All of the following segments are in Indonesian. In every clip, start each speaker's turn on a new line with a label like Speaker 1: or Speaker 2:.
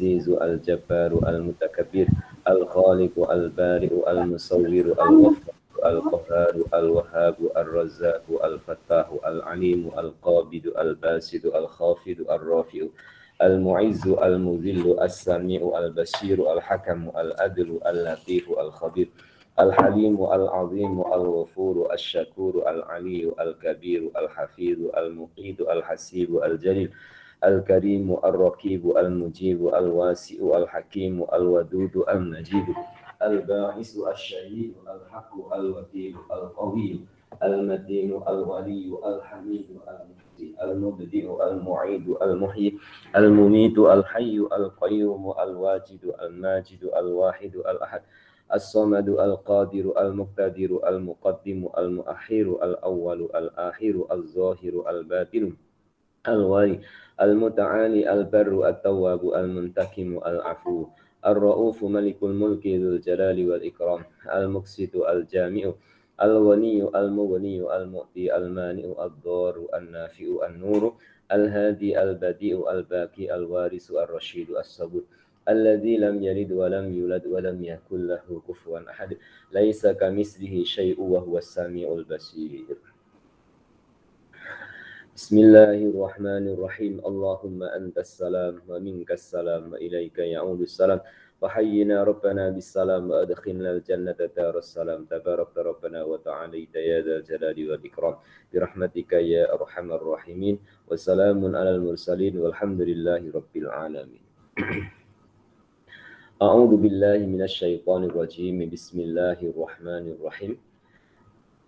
Speaker 1: العزيز الجبار المتكبر الخالق البارئ المصور الغفار القهار الوهاب الرزاق الفتاح العليم القابض الباسط الخافض الرافع المعز المذل السميع البصير الحكم العدل اللطيف الخبير الحليم العظيم الغفور الشكور العلي الكبير الحفيظ المقيت الحسيب الجليل الكريم الرقيب المجيب الواسع الحكيم الودود المجيد الباعث الشهيد الحق الوكيل القوي المتين الولي الحميد المهدي المبدئ المعيد المحيي المميت الحي القيوم الواجد الماجد الواحد الأحد الصمد القادر المقتدر المقدم المؤخر الأول الآخر الظاهر الباطن الولي المتعالي البر التواب المنتقم العفو الرؤوف ملك الملك ذو الجلال والإكرام المقسط الجامع الغني المغني المؤتي المانع الضار النافع النور الهادي البديع الباقي الوارث الرشيد الصبور الذي لم يلد ولم يولد ولم يكن له كفوا أحد ليس كمثله شيء وهو السميع البصير. Bismillahirrahmanirrahim. Allahumma antas salam wa minkas salam wa ilaika ya'udus salam. Wa hayyina rabbana bis salam wa adkhilna al-jannata daras salam. Tabarakta rabbana wa ta'alaita ya dzal jalali wal ikram. Bi rahmatika ya arhamar rahimin. Wa salamun alal mursalin walhamdulillahi rabbil alamin. A'udzu billahi minasy syaithanir rajim. Bismillahirrahmanirrahim.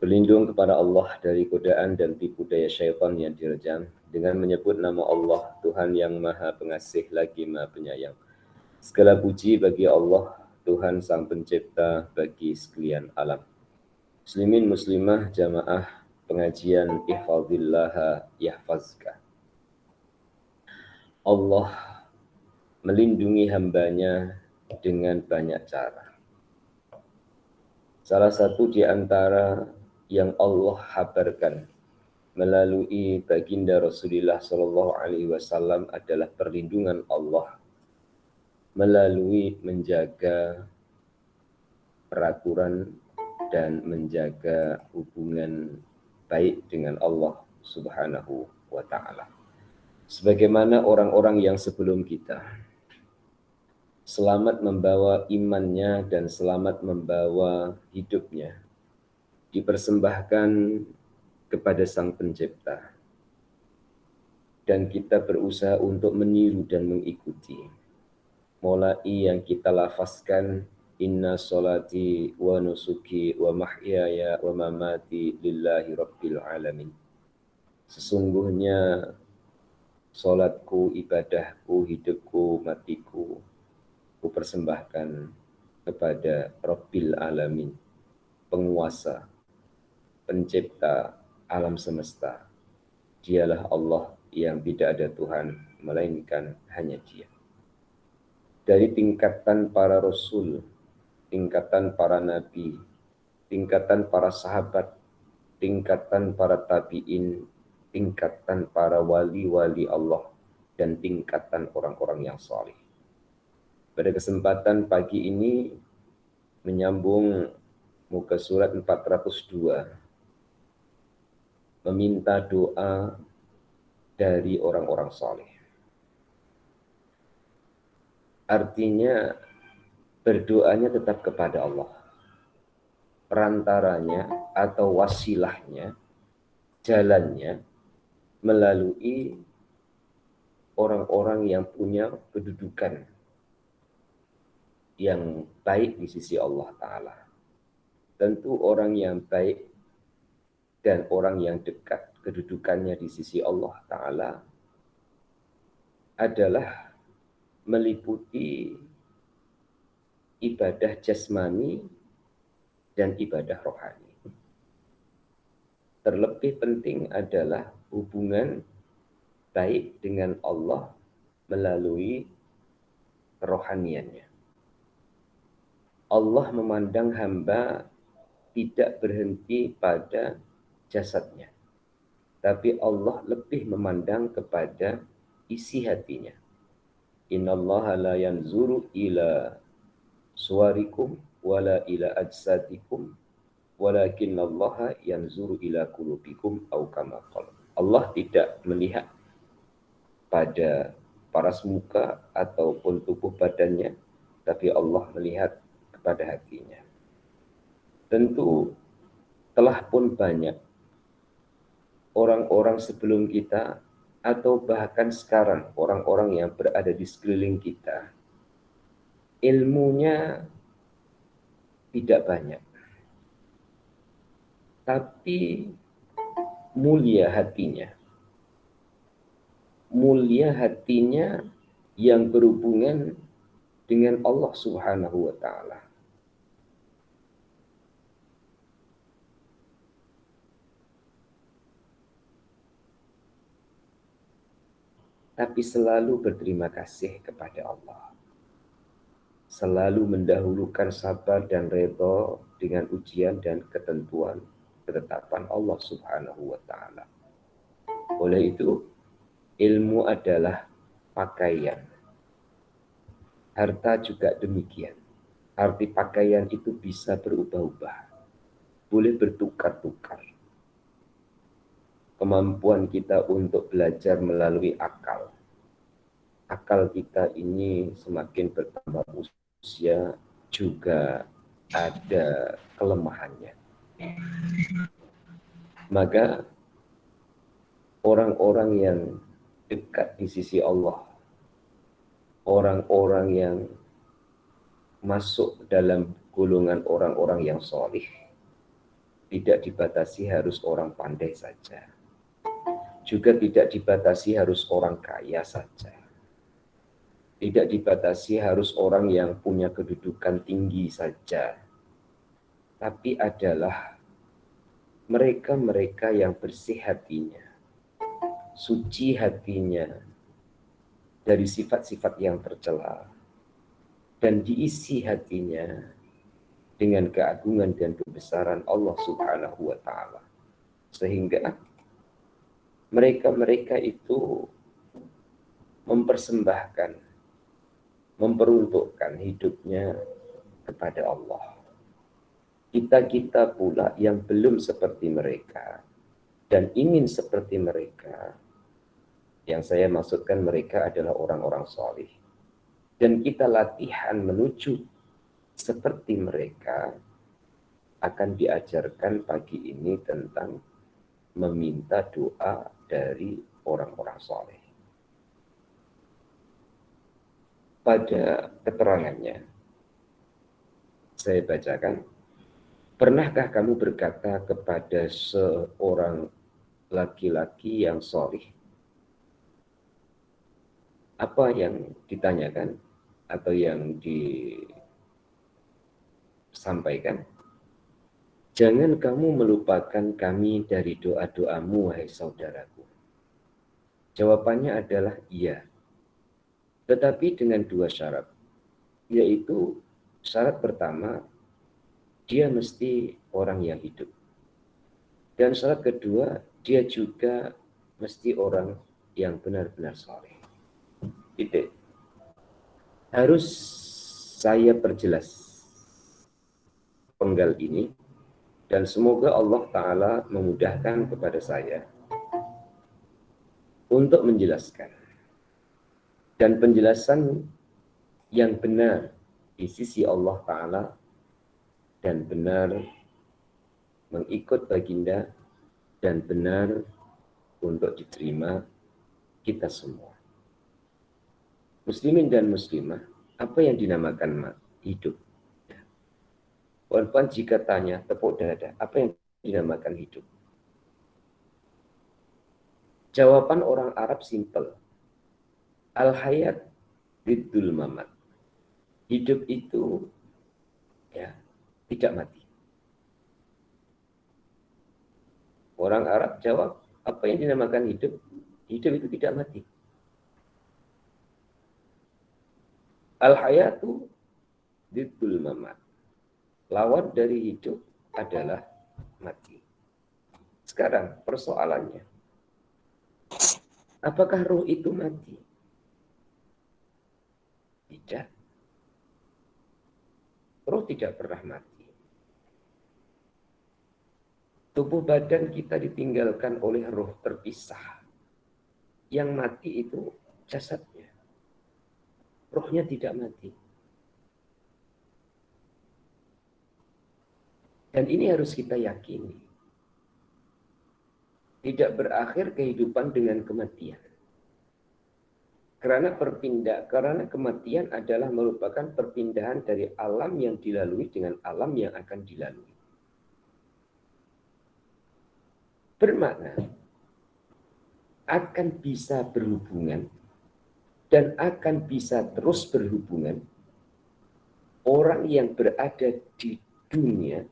Speaker 1: Berlindung kepada Allah dari godaan dan tipu daya syaitan yang direjam dengan menyebut nama Allah, Tuhan yang Maha Pengasih lagi Maha Penyayang. Segala puji bagi Allah, Tuhan Sang Pencipta bagi sekalian alam. Muslimin muslimah jamaah pengajian Ihfazillah Yahfazka. Allah melindungi hambanya dengan banyak cara. Salah satu di antara yang Allah habarkan melalui baginda Rasulullah Shallallahu Alaihi Wasallam adalah perlindungan Allah melalui menjaga peraturan dan menjaga hubungan baik dengan Allah Subhanahu wa Ta'ala. Sebagaimana orang-orang yang sebelum kita selamat membawa imannya dan selamat membawa hidupnya dipersembahkan kepada Sang Pencipta. Dan kita berusaha untuk meniru dan mengikuti. Mulai yang kita lafazkan, inna sholati wa nusuki wa mahyaya wa mamati lillahi rabbil alamin. Sesungguhnya sholatku, ibadahku, hidupku, matiku, ku persembahkan kepada Rabbil Alamin, penguasa, pencipta alam semesta. Dialah Allah yang tidak ada Tuhan melainkan hanya Dia. Dari tingkatan para rasul, tingkatan para nabi, tingkatan para sahabat, tingkatan para tabi'in, tingkatan para wali-wali Allah, dan tingkatan orang-orang yang saleh. Pada kesempatan pagi ini menyambung muka surat 402, meminta doa dari orang-orang saleh. Artinya berdoanya tetap kepada Allah. Perantaranya atau wasilahnya, jalannya melalui orang-orang yang punya kedudukan yang baik di sisi Allah Ta'ala. Tentu orang yang baik dan orang yang dekat kedudukannya di sisi Allah Ta'ala adalah meliputi ibadah jasmani dan ibadah rohani. Terlebih penting adalah hubungan baik dengan Allah melalui kerohaniannya. Allah memandang hamba tidak berhenti pada jasadnya, tapi Allah lebih memandang kepada isi hatinya. Innallaha la yanzuru ila suwarikum wala ila ajsadikum walakinallaha yanzuru ila qulubikum au kama qala. Allah tidak melihat pada paras muka ataupun tubuh badannya, tapi Allah melihat kepada hatinya. Tentu telah pun banyak orang-orang sebelum kita atau bahkan sekarang orang-orang yang berada di sekeliling kita, ilmunya tidak banyak, tapi mulia hatinya. Mulia hatinya yang berhubungan dengan Allah Subhanahu wa Ta'ala. Tapi selalu berterima kasih kepada Allah. Selalu mendahulukan sabar dan redha dengan ujian dan ketentuan ketetapan Allah Subhanahu wa Ta'ala. Oleh itu, ilmu adalah pakaian. Harta juga demikian. Arti pakaian itu bisa berubah-ubah. Boleh bertukar-tukar. Kemampuan kita untuk belajar melalui akal. Akal kita ini semakin bertambah usia juga ada kelemahannya. Maka orang-orang yang dekat di sisi Allah, orang-orang yang masuk dalam golongan orang-orang yang solih, tidak dibatasi harus orang pandai saja. Juga tidak dibatasi harus orang kaya saja. Tidak dibatasi harus orang yang punya kedudukan tinggi saja. Tapi adalah mereka-mereka yang bersih hatinya, suci hatinya dari sifat-sifat yang tercela, dan diisi hatinya dengan keagungan dan kebesaran Allah Subhanahu wa Ta'ala. Sehingga mereka-mereka itu mempersembahkan, memperuntukkan hidupnya kepada Allah. Kita-kita pula yang belum seperti mereka dan ingin seperti mereka, yang saya maksudkan mereka adalah orang-orang solih, dan kita latihan menuju seperti mereka, akan diajarkan pagi ini tentang meminta doa dari orang-orang soleh. Pada keterangannya, saya bacakan, pernahkah kamu berkata kepada seorang laki-laki yang soleh? Apa yang ditanyakan atau yang disampaikan? Jangan kamu melupakan kami dari doa-doamu, wahai saudaraku. Jawabannya adalah iya. Tetapi dengan dua syarat. Yaitu syarat pertama, dia mesti orang yang hidup. Dan syarat kedua, dia juga mesti orang yang benar-benar soleh. Itu harus saya perjelas penggal ini. Dan semoga Allah Ta'ala memudahkan kepada saya untuk menjelaskan. Dan penjelasan yang benar di sisi Allah Ta'ala dan benar mengikut baginda dan benar untuk diterima kita semua. Muslimin dan muslimah, apa yang dinamakan hidup? Puan-puan jika tanya, tepuk dada, apa yang dinamakan hidup? Jawaban orang Arab simpel. Al-hayat biddul mamat. Hidup itu ya tidak mati. Orang Arab jawab, apa yang dinamakan hidup? Hidup itu tidak mati. Al-hayatu biddul mamat. Lawan dari hidup adalah mati. Sekarang persoalannya, apakah roh itu mati? Tidak. Roh tidak pernah mati. Tubuh badan kita ditinggalkan oleh roh terpisah. Yang mati itu jasadnya. Rohnya tidak mati. Dan ini harus kita yakini. Tidak berakhir kehidupan dengan kematian. Karena kematian adalah merupakan perpindahan dari alam yang dilalui dengan alam yang akan dilalui. Bermakna akan bisa berhubungan dan akan bisa terus berhubungan orang yang berada di dunia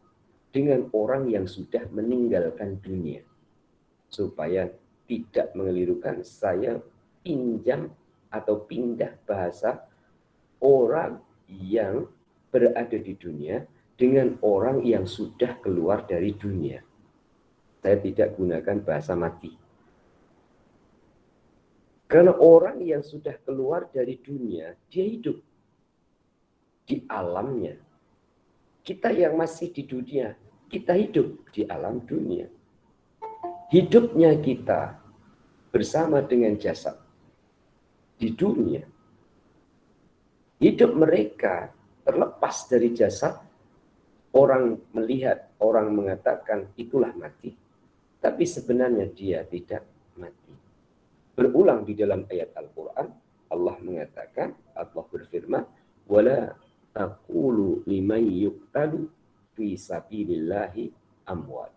Speaker 1: dengan orang yang sudah meninggalkan dunia. Supaya tidak mengelirukan, saya pinjam atau pindah bahasa orang yang berada di dunia dengan orang yang sudah keluar dari dunia. Saya tidak gunakan bahasa mati. Karena orang yang sudah keluar dari dunia, dia hidup di alamnya. Kita yang masih di dunia, kita hidup di alam dunia. Hidupnya kita bersama dengan jasad di dunia. Hidup mereka terlepas dari jasad. Orang melihat, orang mengatakan itulah mati. Tapi sebenarnya dia tidak mati. Berulang di dalam ayat Al-Quran, Allah mengatakan, Allah berfirman, وَلَا تَقُولُ لِمَنْ يُقْتَلُ فِي سَبِيلِ اللَّهِ أَمْوَاتٍ.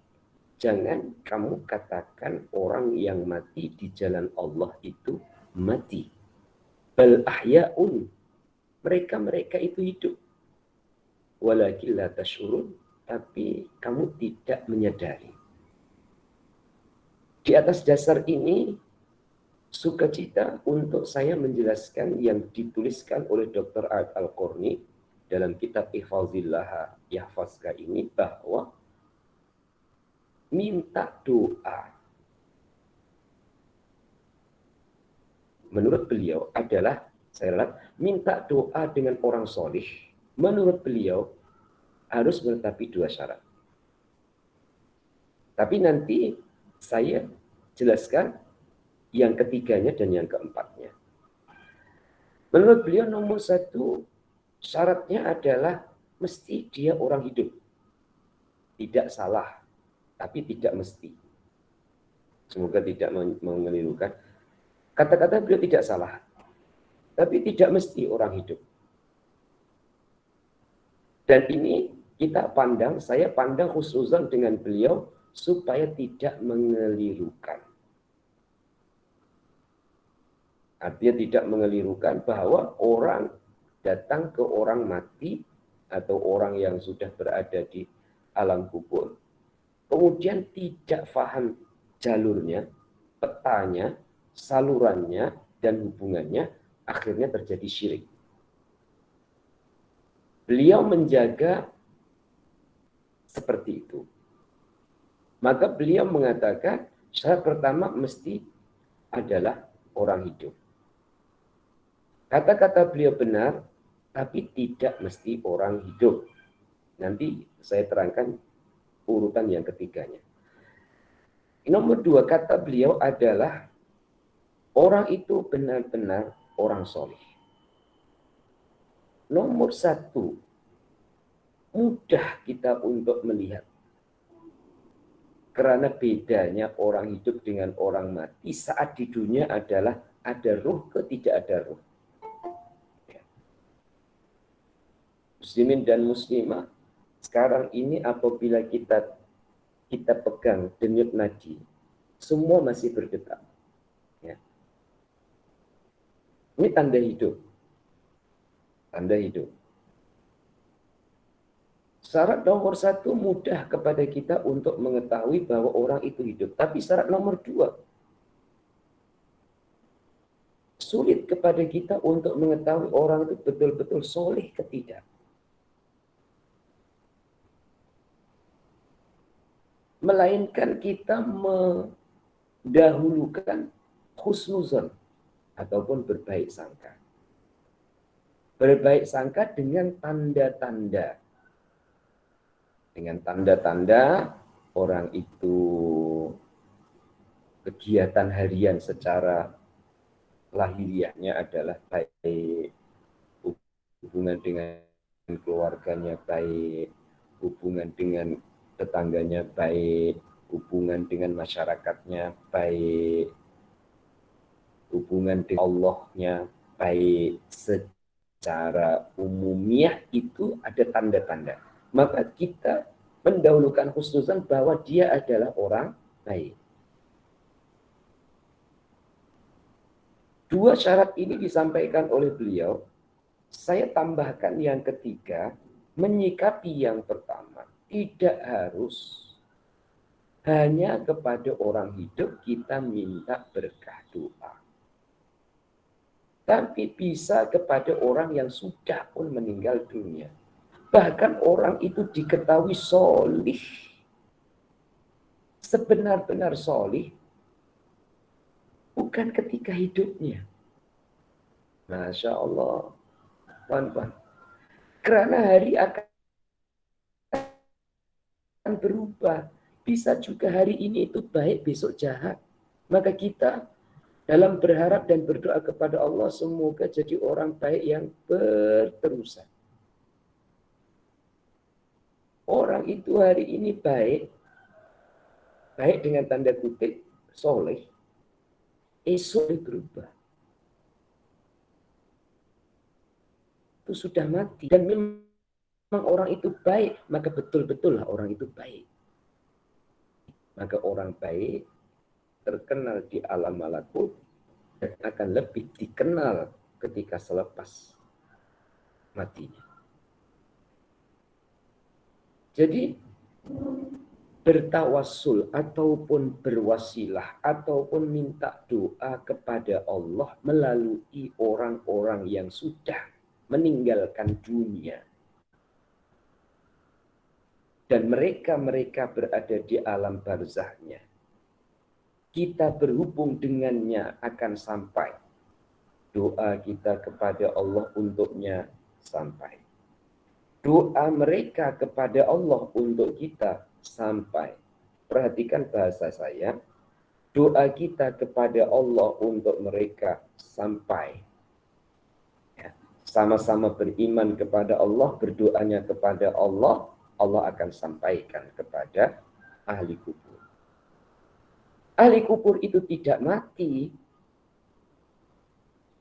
Speaker 1: Jangan kamu katakan orang yang mati di jalan Allah itu mati. Bal ahya'un. Mereka itu hidup. Walakin la tashurun. Tapi kamu tidak menyadari. Di atas dasar ini, sukacita untuk saya menjelaskan yang dituliskan oleh Dr. A'ad Al-Qarni dalam kitab Ihfazillah Yahfazka ini, bahwa minta doa menurut beliau adalah, minta doa dengan orang solih, menurut beliau harus menetapi 2 syarat. Tapi nanti saya jelaskan yang ketiganya dan yang keempatnya. Menurut beliau nomor 1 syaratnya adalah mesti dia orang hidup. Tidak salah, tapi tidak mesti. Semoga tidak mengelirukan. Kata-kata beliau tidak salah, tapi tidak mesti orang hidup. Dan ini saya pandang khususan dengan beliau supaya tidak mengelirukan. Artinya tidak mengelirukan bahwa orang datang ke orang mati atau orang yang sudah berada di alam kubur, kemudian tidak paham jalurnya, petanya, salurannya, dan hubungannya, akhirnya terjadi syirik. Beliau menjaga seperti itu. Maka beliau mengatakan syarat pertama mesti adalah orang hidup. Kata-kata beliau benar, tapi tidak mesti orang hidup. Nanti saya terangkan urutan yang ketiganya. Nomor 2, kata beliau adalah orang itu benar-benar orang soleh. Nomor 1, mudah kita untuk melihat. Karena bedanya orang hidup dengan orang mati saat di dunia adalah ada ruh ke tidak ada ruh. Muslimin dan muslimah, sekarang ini apabila kita pegang denyut nadi, semua masih berdetak. Ya. Ini tanda hidup. Tanda hidup. Syarat nomor 1 mudah kepada kita untuk mengetahui bahwa orang itu hidup. Tapi syarat nomor 2, sulit kepada kita untuk mengetahui orang itu betul-betul soleh ke tidak. Melainkan kita mendahulukan husnuzon ataupun berbaik sangka. Berbaik sangka dengan tanda-tanda. Dengan tanda-tanda orang itu kegiatan harian secara lahiriahnya adalah baik, hubungan dengan keluarganya baik, hubungan dengan tetangganya baik, hubungan dengan masyarakatnya baik, hubungan dengan Allahnya baik, secara umumiah itu ada tanda-tanda. Maka kita mendahulukan husnuzan bahwa dia adalah orang baik. Dua syarat ini disampaikan oleh beliau. Saya tambahkan yang ketiga, menyikapi yang pertama. Tidak harus hanya kepada orang hidup kita minta berkah doa. Tapi bisa kepada orang yang sudah pun meninggal dunia. Bahkan orang itu diketahui solih. Sebenar-benar solih. Bukan ketika hidupnya. Masya Allah. Puan-puan. Karena hari akan berubah. Bisa juga hari ini itu baik, besok jahat. Maka kita dalam berharap dan berdoa kepada Allah semoga jadi orang baik yang berterusan. Orang itu hari ini baik, baik dengan tanda kutip, soleh, esok berubah. Itu sudah mati. Dan memang orang itu baik, maka betul-betul lah orang itu baik. Maka orang baik terkenal di alam malakut dan akan lebih dikenal ketika selepas matinya. Jadi bertawassul ataupun berwasilah ataupun minta doa kepada Allah melalui orang-orang yang sudah meninggalkan dunia. Dan mereka berada di alam barzahnya. Kita berhubung dengannya akan sampai. Doa kita kepada Allah untuknya sampai. Doa mereka kepada Allah untuk kita sampai. Perhatikan bahasa saya. Doa kita kepada Allah untuk mereka sampai. Ya. Sama-sama beriman kepada Allah, berdoanya kepada Allah, Allah akan sampaikan kepada ahli kubur. Ahli kubur itu tidak mati.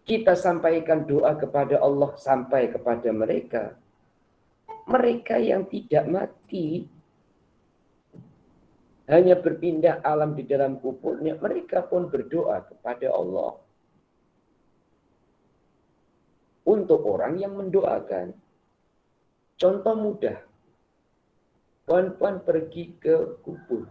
Speaker 1: Kita sampaikan doa kepada Allah sampai kepada mereka. Mereka yang tidak mati hanya berpindah alam di dalam kuburnya, mereka pun berdoa kepada Allah. Untuk orang yang mendoakan. Contoh mudah. Puan-puan pergi ke kubur.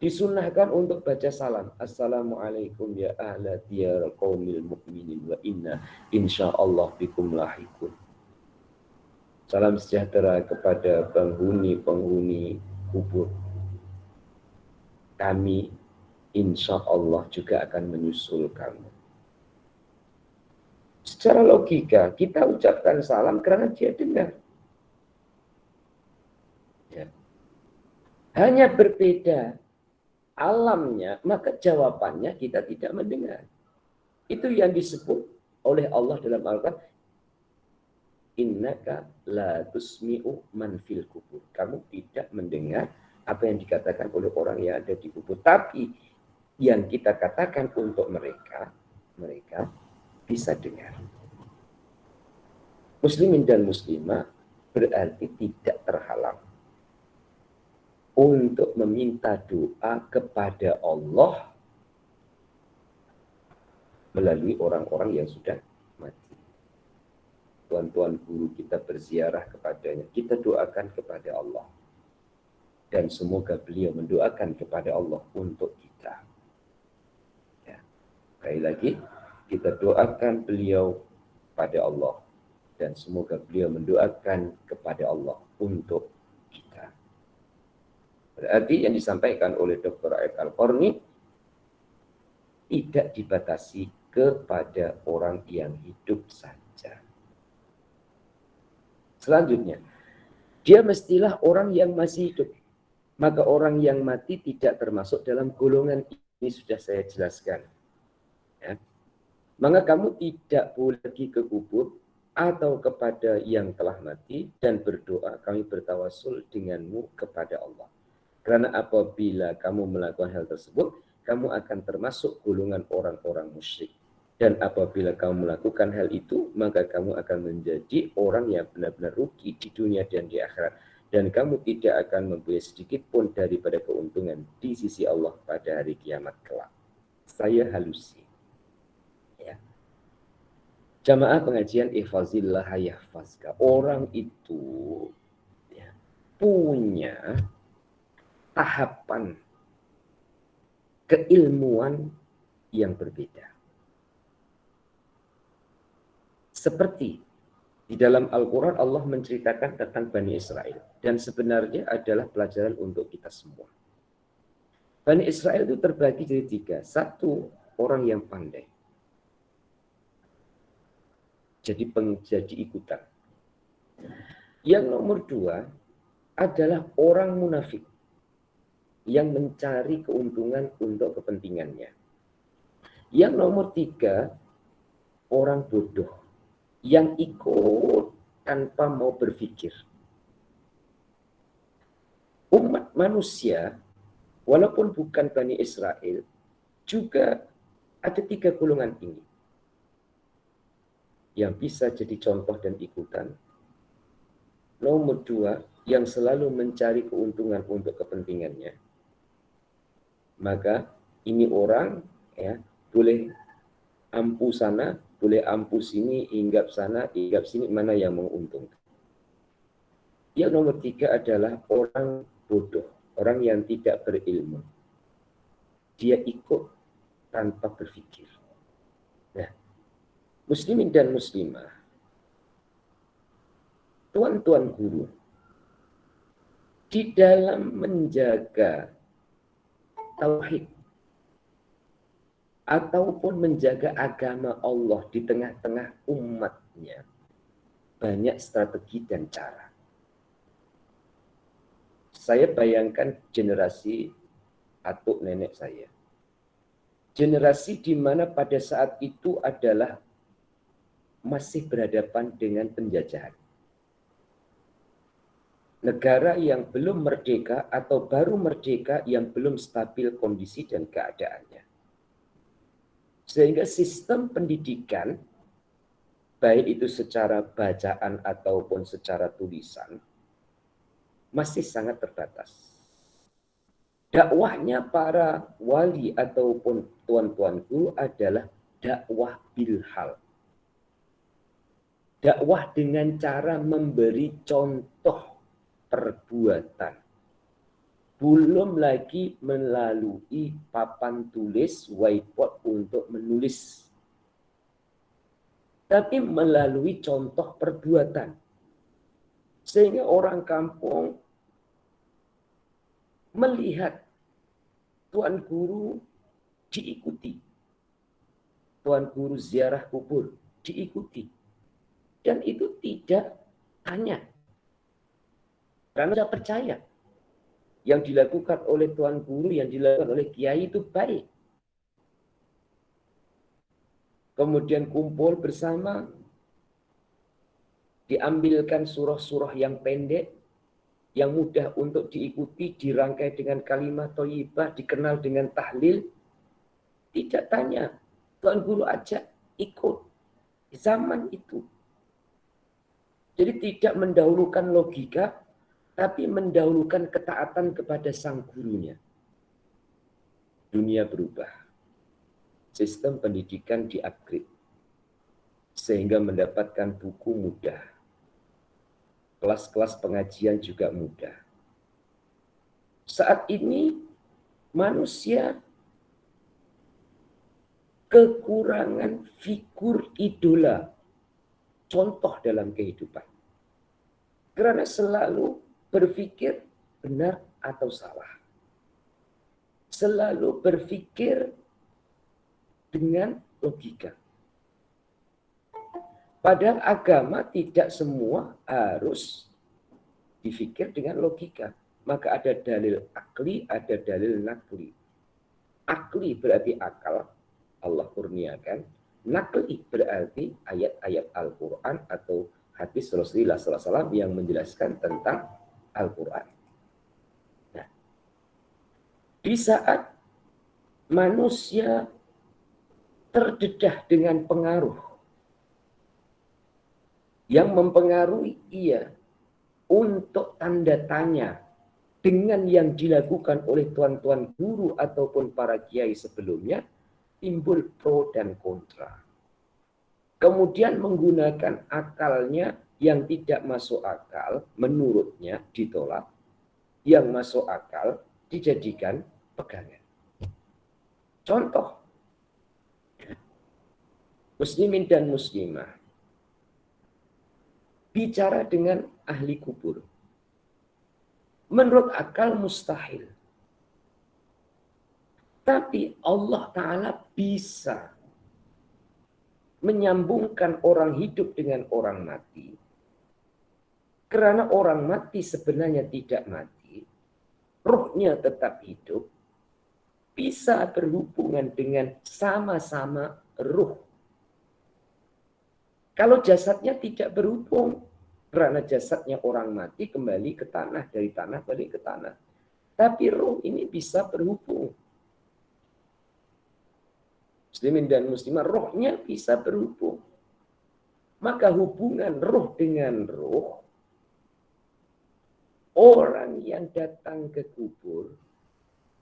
Speaker 1: Disunahkan untuk baca salam. Assalamualaikum ya ahla diyar qaumil mu'minin wa inna insyaallah bikum lahikun. Salam sejahtera kepada penghuni-penghuni kubur. Kami insya Allah juga akan menyusul kamu. Secara logika, kita ucapkan salam karena dia dengar. Ya. Hanya berbeda alamnya, maka jawabannya kita tidak mendengar. Itu yang disebut oleh Allah dalam Al-Quran. Innaka la tusmi'u man fil kubur. Kamu tidak mendengar apa yang dikatakan oleh orang yang ada di kubur. Tapi yang kita katakan untuk mereka bisa dengar. Muslimin dan muslimah berarti tidak terhalang untuk meminta doa kepada Allah melalui orang-orang yang sudah mati. Tuan-tuan guru kita berziarah kepadanya, kita doakan kepada Allah. Dan semoga beliau mendoakan kepada Allah untuk kita. Ya. Sekali lagi, kita doakan beliau pada Allah. Dan semoga beliau mendoakan kepada Allah untuk kita. Berarti yang disampaikan oleh Dr. Aib Al-Qarni tidak dibatasi kepada orang yang hidup saja. Selanjutnya, dia mestilah orang yang masih hidup. Maka orang yang mati tidak termasuk dalam golongan ini, sudah saya jelaskan. Ya. Maka kamu tidak boleh pergi ke kubur atau kepada yang telah mati dan berdoa, kami bertawasul denganmu kepada Allah. Karena apabila kamu melakukan hal tersebut, kamu akan termasuk golongan orang-orang musyrik. Dan apabila kamu melakukan hal itu, maka kamu akan menjadi orang yang benar-benar rugi di dunia dan di akhirat. Dan kamu tidak akan mempunyai sedikit pun daripada keuntungan di sisi Allah pada hari kiamat kelak. Saya halusi. Ya. Jamaah pengajian ihfazillah yahfazka. Orang itu ya, punya tahapan keilmuan yang berbeda. Seperti di dalam Al-Quran Allah menceritakan tentang Bani Israel. Dan sebenarnya adalah pelajaran untuk kita semua. Bani Israel itu terbagi jadi 3. Satu, orang yang pandai. Jadi ikutan. Yang nomor 2 adalah orang munafik yang mencari keuntungan untuk kepentingannya. Yang nomor 3, orang bodoh yang ikut tanpa mau berpikir. Umat manusia, walaupun bukan Bani Israel, juga ada 3 golongan ini. Yang bisa jadi contoh dan ikutan. Nomor 2, yang selalu mencari keuntungan untuk kepentingannya. Maka ini orang ya boleh ampuh sana, boleh ampuh sini, hinggap sana, hinggap sini, mana yang menguntungkan. Yang nomor 3 adalah orang bodoh, orang yang tidak berilmu. Dia ikut tanpa berpikir. Nah, muslimin dan muslimah, tuan-tuan guru, di dalam menjaga tauhid ataupun menjaga agama Allah di tengah-tengah umatnya, banyak strategi dan cara. Saya bayangkan generasi atuk nenek saya. Generasi di mana pada saat itu adalah masih berhadapan dengan penjajahan. Negara yang belum merdeka atau baru merdeka yang belum stabil kondisi dan keadaannya. Sehingga sistem pendidikan, baik itu secara bacaan ataupun secara tulisan, masih sangat terbatas. Dakwahnya para wali ataupun tuan-tuan guru adalah dakwah bilhal. Dakwah dengan cara memberi contoh perbuatan. Belum lagi melalui papan tulis, whiteboard untuk menulis. Tapi melalui contoh perbuatan. Sehingga orang kampung melihat tuan guru diikuti. Tuan guru ziarah kubur diikuti. Dan itu tidak hanya karena tidak percaya. Yang dilakukan oleh tuan guru, yang dilakukan oleh kiai itu baik. Kemudian kumpul bersama, diambilkan surah-surah yang pendek, yang mudah untuk diikuti, dirangkai dengan kalimat thayyibah, dikenal dengan tahlil. Tidak tanya, tuan guru ajak ikut. Zaman itu. Jadi tidak mendahulukan logika, tapi mendahulukan ketaatan kepada sang gurunya. Dunia berubah. Sistem pendidikan di-upgrade. Sehingga mendapatkan buku mudah. Kelas-kelas pengajian juga mudah. Saat ini manusia kekurangan figur idola, contoh dalam kehidupan. Karena selalu berpikir benar atau salah. Selalu berpikir dengan logika. Padahal agama tidak semua harus difikir dengan logika. Maka ada dalil akli, ada dalil nakli. Akli berarti akal, Allah kurniakan. Nakli berarti ayat-ayat Al-Quran atau hadis Rasulullah SAW yang menjelaskan tentang Al-Quran. Nah, di saat manusia terdedah dengan pengaruh yang mempengaruhi ia untuk tanda tanya dengan yang dilakukan oleh tuan-tuan guru ataupun para kiai sebelumnya, timbul pro dan kontra. Kemudian menggunakan akalnya yang tidak masuk akal, menurutnya ditolak. Yang masuk akal dijadikan pegangan. Contoh, muslimin dan muslimah bicara dengan ahli kubur. Menurut akal mustahil. Tapi Allah Ta'ala bisa menyambungkan orang hidup dengan orang mati. Karena orang mati sebenarnya tidak mati. Rohnya tetap hidup. Bisa berhubungan dengan sama-sama ruh. Kalau jasadnya tidak berhubung, karena jasadnya orang mati kembali ke tanah, dari tanah balik ke tanah. Tapi roh ini bisa berhubung. Muslimin dan muslimah, rohnya bisa berhubung. Maka hubungan roh dengan roh, orang yang datang ke kubur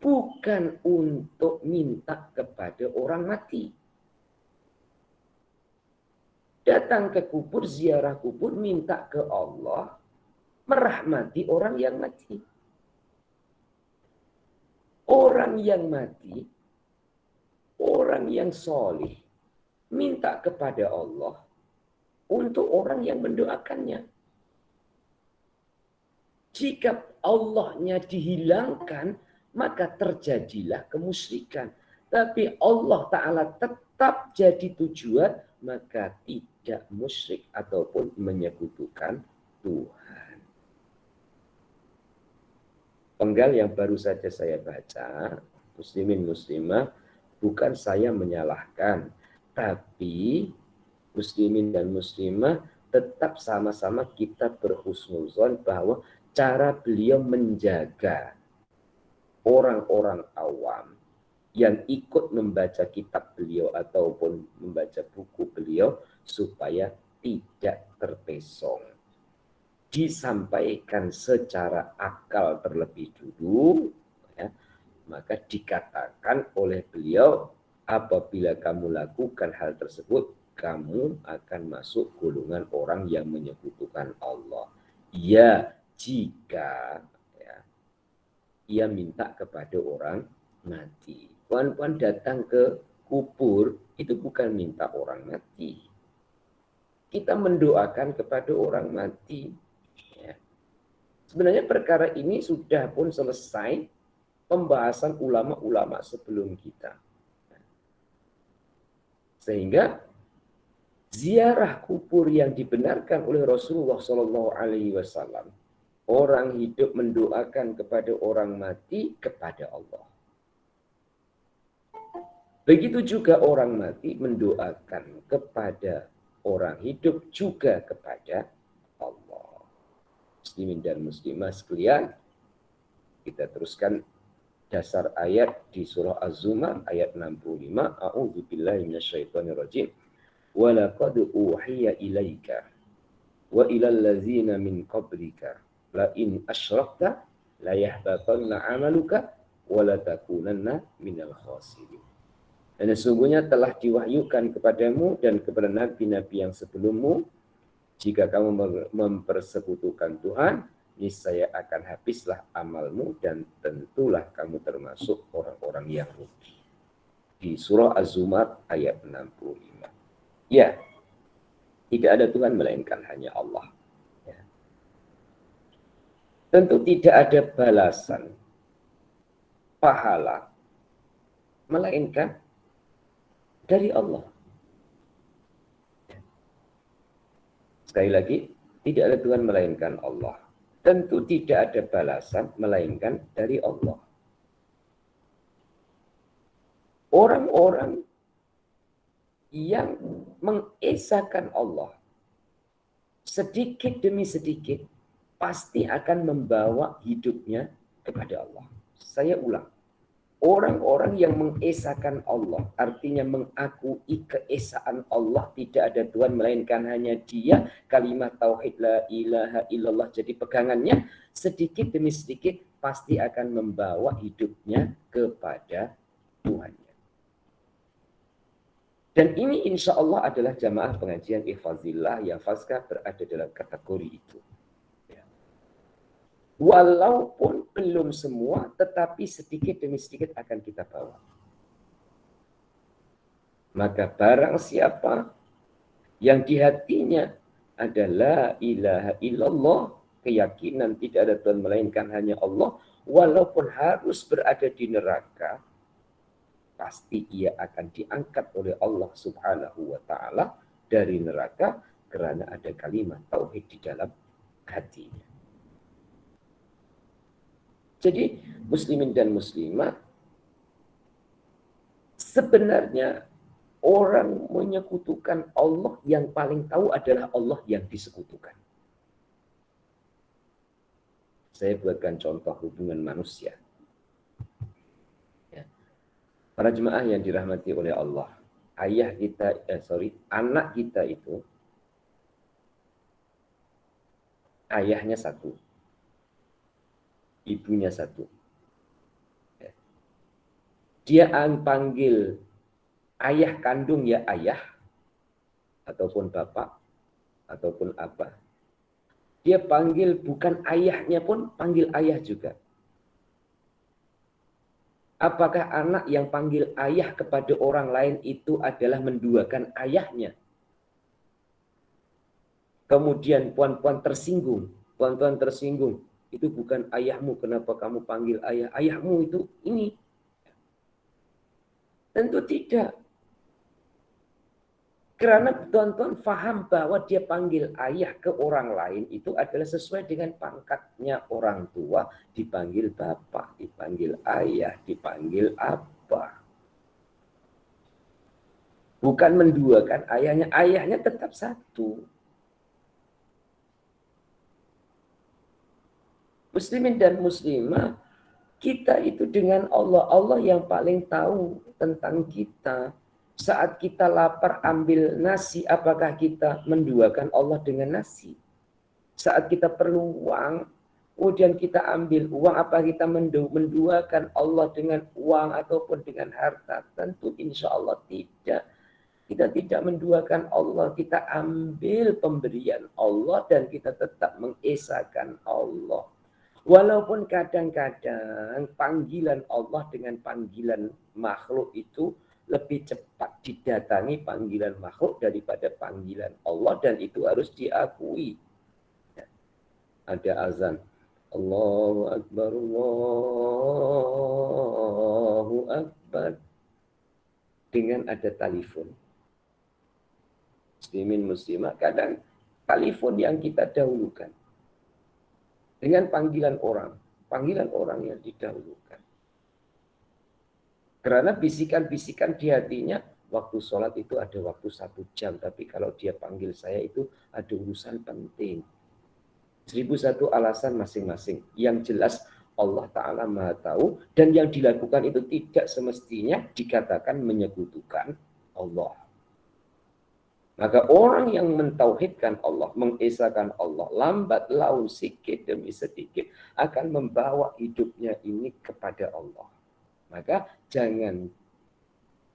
Speaker 1: bukan untuk minta kepada orang mati. Datang ke kubur, ziarah kubur, minta ke Allah merahmati orang yang mati. Orang yang mati, orang yang soleh, minta kepada Allah untuk orang yang mendoakannya. Jika Allahnya dihilangkan, maka terjadilah kemusyrikan. Tapi Allah Ta'ala tetap jadi tujuan, maka tidak musyrik ataupun menyekutukan Tuhan. Penggal yang baru saja saya baca, muslimin muslimah, bukan saya menyalahkan, tapi muslimin dan muslimah tetap sama-sama kita berhusnuzon bahwa cara beliau menjaga orang-orang awam yang ikut membaca kitab beliau ataupun membaca buku beliau supaya tidak terpesong. Disampaikan secara akal terlebih dulu, ya, maka dikatakan oleh beliau, apabila kamu lakukan hal tersebut, kamu akan masuk golongan orang yang menyekutukan Allah. Ya, jika ya, ia minta kepada orang mati. Puan-puan datang ke kubur, itu bukan minta orang mati. Kita mendoakan kepada orang mati. Ya. Sebenarnya perkara ini sudah pun selesai pembahasan ulama-ulama sebelum kita. Sehingga ziarah kubur yang dibenarkan oleh Rasulullah SAW, orang hidup mendoakan kepada orang mati kepada Allah. Begitu juga orang mati mendoakan kepada orang hidup juga kepada Allah. Muslimin dan muslimah sekalian, kita teruskan dasar ayat di surah Az-Zumar ayat 65. A'udzubillahi minasyaitonirrajim. Wa laqad uhiya ilaika wa ilal ladzina min qablika la in asyrakta la yahbatanna 'amaluka wa la takunanna minal khasirin. Dan sesungguhnya telah diwahyukan kepadamu dan kepada nabi-nabi yang sebelummu, jika kamu mempersekutukan Tuhan, niscaya akan habislah amalmu dan tentulah kamu termasuk orang-orang yang rugi. Di surah Az-Zumar ayat 65. Ya, tidak ada Tuhan melainkan hanya Allah. Ya. Tentu tidak ada balasan, pahala, melainkan dari Allah. Sekali lagi, tidak ada Tuhan melainkan Allah. Tentu tidak ada balasan melainkan dari Allah. Orang-orang yang mengesahkan Allah sedikit demi sedikit pasti akan membawa hidupnya kepada Allah. Saya ulang. Orang-orang yang mengesahkan Allah, artinya mengakui keesaan Allah, tidak ada Tuhan melainkan hanya Dia, kalimat tauhid la ilaha illallah jadi pegangannya, sedikit demi sedikit pasti akan membawa hidupnya kepada Tuhannya. Dan ini insya Allah adalah jamaah pengajian Ihfazillah yang Fazka berada dalam kategori itu. Walaupun belum semua, tetapi sedikit demi sedikit akan kita bawa. Maka barang siapa yang di hatinya adalah ilaha illallah, keyakinan tidak ada Tuhan melainkan hanya Allah, walaupun harus berada di neraka, pasti ia akan diangkat oleh Allah Subhanahu wa Ta'ala dari neraka karena ada kalimat tauhid di dalam hatinya. Jadi muslimin dan muslimah, sebenarnya orang menyekutukan Allah, yang paling tahu adalah Allah yang disekutukan. Saya buatkan contoh hubungan manusia. Ya. Para jemaah yang dirahmati oleh Allah, anak kita itu ayahnya satu, ibunya satu. Ya. Dia panggil ayah kandung ya ayah, ataupun bapak, ataupun apa. Dia panggil bukan ayahnya pun panggil ayah juga. Apakah anak yang panggil ayah kepada orang lain itu adalah menduakan ayahnya? Kemudian puan-puan tersinggung. Puan-puan tersinggung. Itu bukan ayahmu, kenapa kamu panggil ayah? Ayahmu itu ini. Tentu tidak. Karena tuan-tuan faham bahwa dia panggil ayah ke orang lain itu adalah sesuai dengan pangkatnya orang tua. Dipanggil bapak, dipanggil ayah, dipanggil apa. Bukan menduakan ayahnya. Ayahnya tetap satu. Muslimin dan muslimah, kita itu dengan Allah. Allah yang paling tahu tentang kita. Saat kita lapar ambil nasi, apakah kita menduakan Allah dengan nasi? Saat kita perlu uang, kemudian kita ambil uang, apa kita menduakan Allah dengan uang ataupun dengan harta? Tentu insya Allah tidak. Kita tidak menduakan Allah, kita ambil pemberian Allah dan kita tetap mengesahkan Allah. Walaupun kadang-kadang panggilan Allah dengan panggilan makhluk itu lebih cepat didatangi panggilan makhluk daripada panggilan Allah, dan itu harus diakui. Ada azan. Allahu Akbar, Allahu Akbar. Dengan ada telepon. Muslimin muslimah, kadang telepon yang kita dahulukan. Dengan panggilan orang yang didahulukan. Karena bisikan-bisikan di hatinya, waktu sholat itu ada waktu 1 jam, tapi kalau dia panggil saya itu ada urusan penting. 1001 alasan masing-masing. Yang jelas Allah Ta'ala Maha Tahu, dan yang dilakukan itu tidak semestinya dikatakan menyekutukan Allah. Maka orang yang mentauhidkan Allah, mengesahkan Allah, lambat laun sedikit demi sedikit akan membawa hidupnya ini kepada Allah. Maka jangan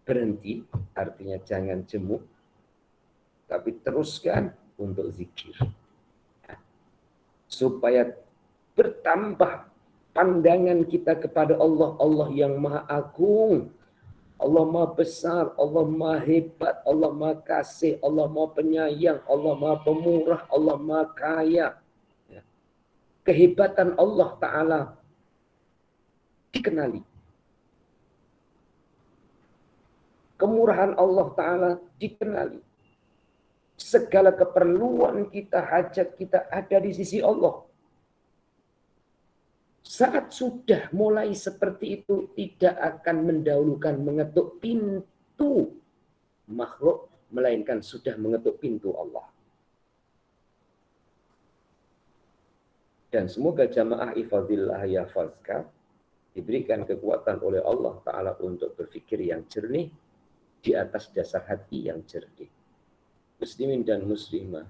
Speaker 1: berhenti, artinya jangan jemu, tapi teruskan untuk zikir. Supaya bertambah pandangan kita kepada Allah, Allah yang Maha Agung, Allah Maha Besar, Allah Maha Hebat, Allah Maha Kasih, Allah Maha Penyayang, Allah Maha Pemurah, Allah Maha Kaya. Kehebatan Allah Ta'ala dikenali. Kemurahan Allah Ta'ala dikenali. Segala keperluan kita, hajat kita ada di sisi Allah. Saat sudah mulai seperti itu, tidak akan mendahulukan mengetuk pintu makhluk, melainkan sudah mengetuk pintu Allah. Dan semoga jamaah ifadillah yafazka diberikan kekuatan oleh Allah Ta'ala untuk berpikir yang jernih di atas dasar hati yang jernih. Muslimin dan muslimah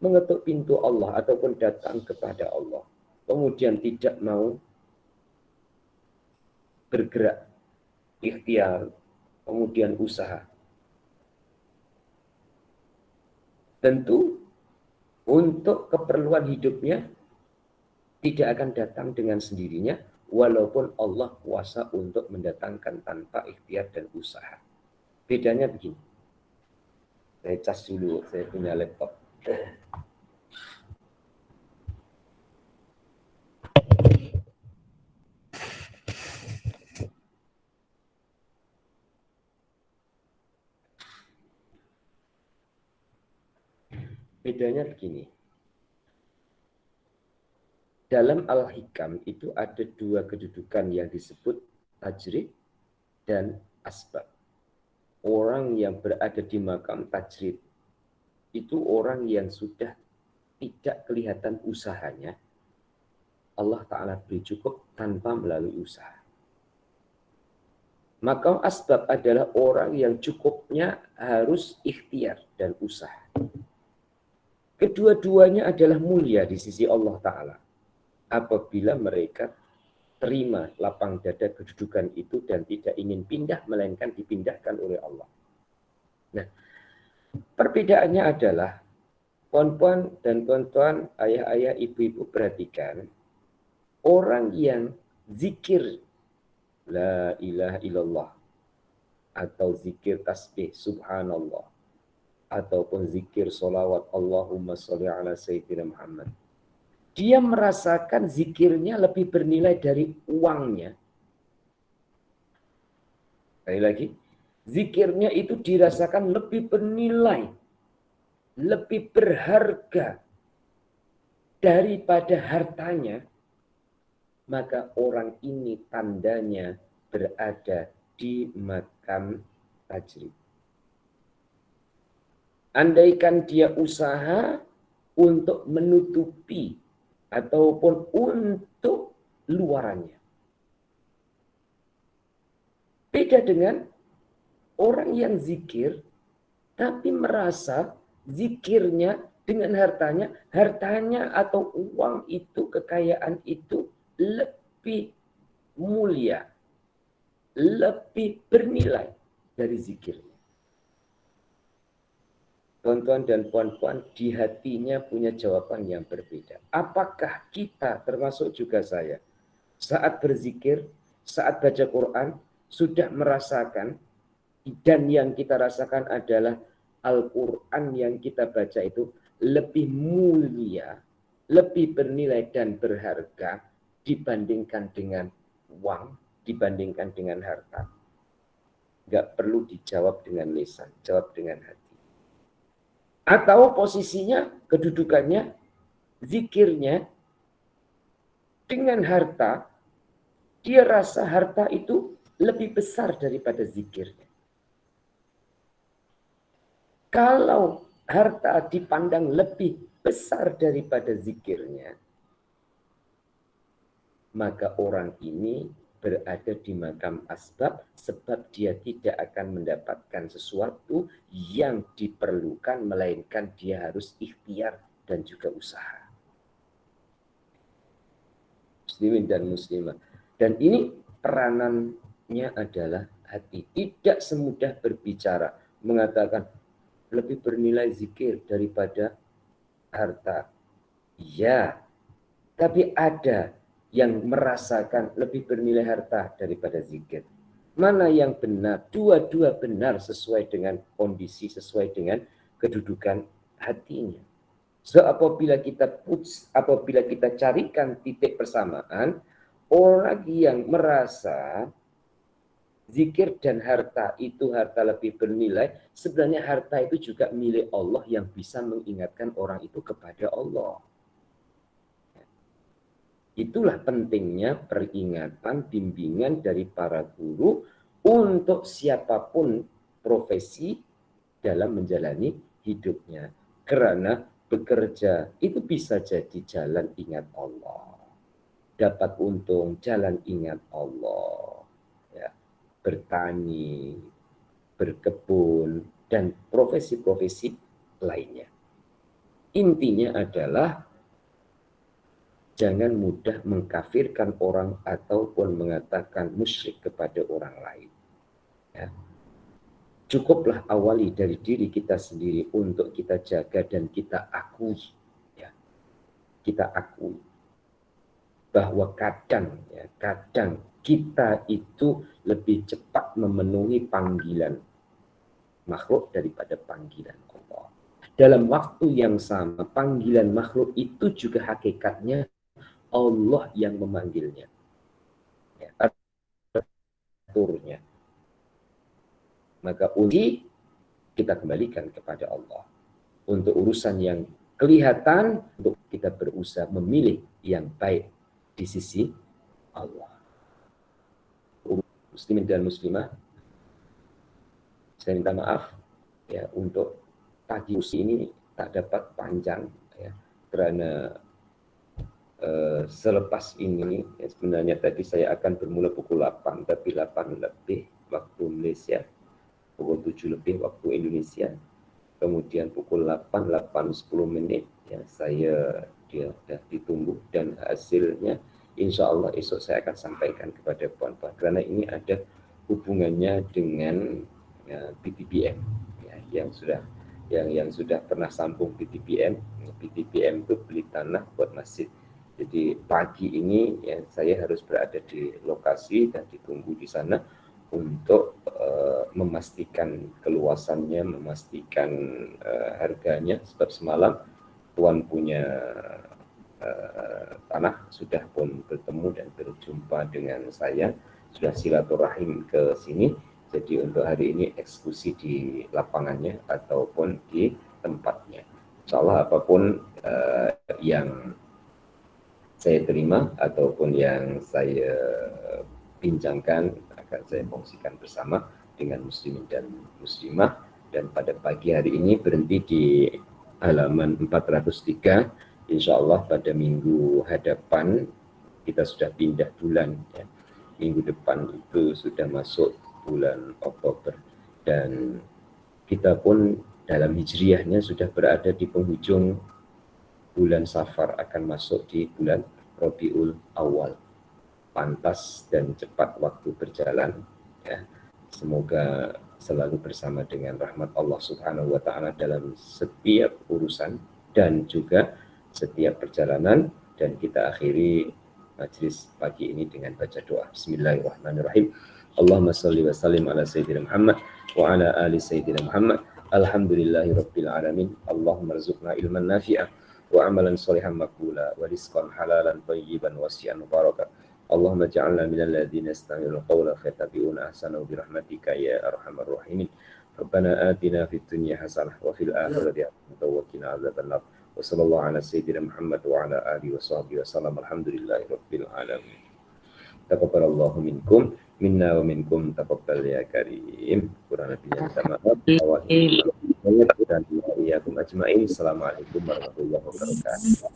Speaker 1: mengetuk pintu Allah ataupun datang kepada Allah, kemudian tidak mau bergerak, ikhtiar, kemudian usaha. Tentu untuk keperluan hidupnya tidak akan datang dengan sendirinya, walaupun Allah kuasa untuk mendatangkan tanpa ikhtiar dan usaha. Bedanya begini. Saya cas dulu, saya punya laptop. Bedanya begini. Dalam Al-Hikam itu ada dua kedudukan yang disebut tajrid dan asbab. Orang yang berada di makam tajrid itu orang yang sudah tidak kelihatan usahanya. Allah Ta'ala beri cukup tanpa melalui usaha. Makam asbab adalah orang yang cukupnya harus ikhtiar dan usaha. Kedua-duanya adalah mulia di sisi Allah Ta'ala. Apabila mereka terima lapang dada kedudukan itu dan tidak ingin pindah, melainkan dipindahkan oleh Allah. Nah, perbedaannya adalah, puan-puan dan tuan-tuan, ayah-ayah, ibu-ibu, perhatikan, orang yang zikir la ilaha illallah atau zikir tasbih subhanallah ataupun zikir solawat Allahumma sholli ala sayyidina Muhammad, dia merasakan zikirnya lebih bernilai dari uangnya. Sekali lagi, zikirnya itu dirasakan lebih bernilai, lebih berharga daripada hartanya, maka orang ini tandanya berada di makam tajrid. Andaikan dia usaha untuk menutupi ataupun untuk luarannya. Beda dengan orang yang zikir, tapi merasa zikirnya dengan hartanya atau uang itu, kekayaan itu lebih mulia, lebih bernilai dari zikirnya. Tuan-tuan dan puan-puan, di hatinya punya jawaban yang berbeda. Apakah kita, termasuk juga saya, saat berzikir, saat baca Quran, sudah merasakan, dan yang kita rasakan adalah Al-Quran yang kita baca itu lebih mulia, lebih bernilai dan berharga dibandingkan dengan uang, dibandingkan dengan harta. Nggak perlu dijawab dengan lisan, jawab dengan hati. Atau posisinya, kedudukannya, zikirnya dengan harta, dia rasa harta itu lebih besar daripada zikirnya. Kalau harta dipandang lebih besar daripada zikirnya, maka orang ini berada di makam asbab, sebab dia tidak akan mendapatkan sesuatu yang diperlukan, melainkan dia harus ikhtiar dan juga usaha. Muslimin dan muslimah. Dan ini peranannya adalah hati. Tidak semudah berbicara, mengatakan lebih bernilai zikir daripada harta. Ya, tapi ada yang merasakan lebih bernilai harta daripada zikir. Mana yang benar? Dua-dua benar sesuai dengan kondisi, sesuai dengan kedudukan hatinya. So, apabila kita carikan titik persamaan, orang yang merasa zikir dan harta itu harta lebih bernilai, sebenarnya harta itu juga milik Allah yang bisa mengingatkan orang itu kepada Allah. Itulah pentingnya peringatan, bimbingan dari para guru untuk siapapun profesi dalam menjalani hidupnya. Karena bekerja itu bisa jadi jalan ingat Allah. Dapat untung, jalan ingat Allah. Ya, bertani, berkebun, dan profesi-profesi lainnya. Intinya adalah jangan mudah mengkafirkan orang ataupun mengatakan musyrik kepada orang lain. Ya. Cukuplah awali dari diri kita sendiri untuk kita jaga dan kita akui. Ya. Kita akui bahwa kadang kita itu lebih cepat memenuhi panggilan makhluk daripada panggilan Allah. Dalam waktu yang sama, panggilan makhluk itu juga hakikatnya Allah yang memanggilnya. Ya, aturnya. Maka uji kita kembalikan kepada Allah. Untuk urusan yang kelihatan, untuk kita berusaha memilih yang baik di sisi Allah. Muslimin dan muslimah, saya minta maaf ya untuk pagi ini tak dapat panjang ya, karena selepas ini ya, sebenarnya tadi saya akan bermula pukul 8, tapi 8 lebih waktu Malaysia, pukul 7 lebih waktu Indonesia, kemudian pukul 8:10 ya saya sudah ditunggu, dan hasilnya insya Allah esok saya akan sampaikan kepada puan-puan, karena ini ada hubungannya dengan PTPM ya, yang sudah pernah sambung PTPM itu beli tanah buat masjid. Jadi pagi ini ya, saya harus berada di lokasi dan ditunggu di sana untuk memastikan keluasannya, memastikan harganya, sebab semalam tuan punya tanah sudah pun bertemu dan berjumpa dengan saya, sudah silaturahim ke sini. Jadi untuk hari ini eksekusi di lapangannya ataupun di tempatnya. Insya Allah apapun yang saya terima ataupun yang saya bincangkan akan saya kongsikan bersama dengan muslimin dan muslimah. Dan pada pagi hari ini berhenti di halaman 403. Insya Allah pada minggu hadapan kita sudah pindah bulan ya. Minggu depan itu sudah masuk bulan Oktober, dan kita pun dalam hijriahnya sudah berada di penghujung bulan Safar, akan masuk di bulan Rabiul Awal. Pantas dan cepat waktu berjalan ya. Semoga selalu bersama dengan rahmat Allah Subhanahu wa taala dalam setiap urusan dan juga setiap perjalanan. Dan kita akhiri majlis pagi ini dengan baca doa. Bismillahirrahmanirrahim. Allahumma salli wa sallim ala sayyidina Muhammad wa ala ali sayyidina Muhammad. Alhamdulillahi rabbil alamin. Allahumma rzuqna ilman nafi'ah wa amalan sholihan maqbula wa rizqan halalan thayyiban wasi'an mubarakan. Allahumma ja'alna minal ladzina yastami'una al-qawla fayattabi'una ahsanahu bi rahmatika ya arhamar rahimin. Rabbana atina fid dunya hasanah wa fil akhirati hasanah wa qina adzabannar. Wa sallallahu ala sayyidina Muhammad wa ala alihi wa sahbihi wa sallam. Alhamdulillahi rabbil alamin. Taqabbalallahu minkum minna wa minkum taqabbal ya karim. Kurang lebihnya minta maaf. Dan iyyakum ajmain. Assalamualaikum warahmatullahi wabarakatuh.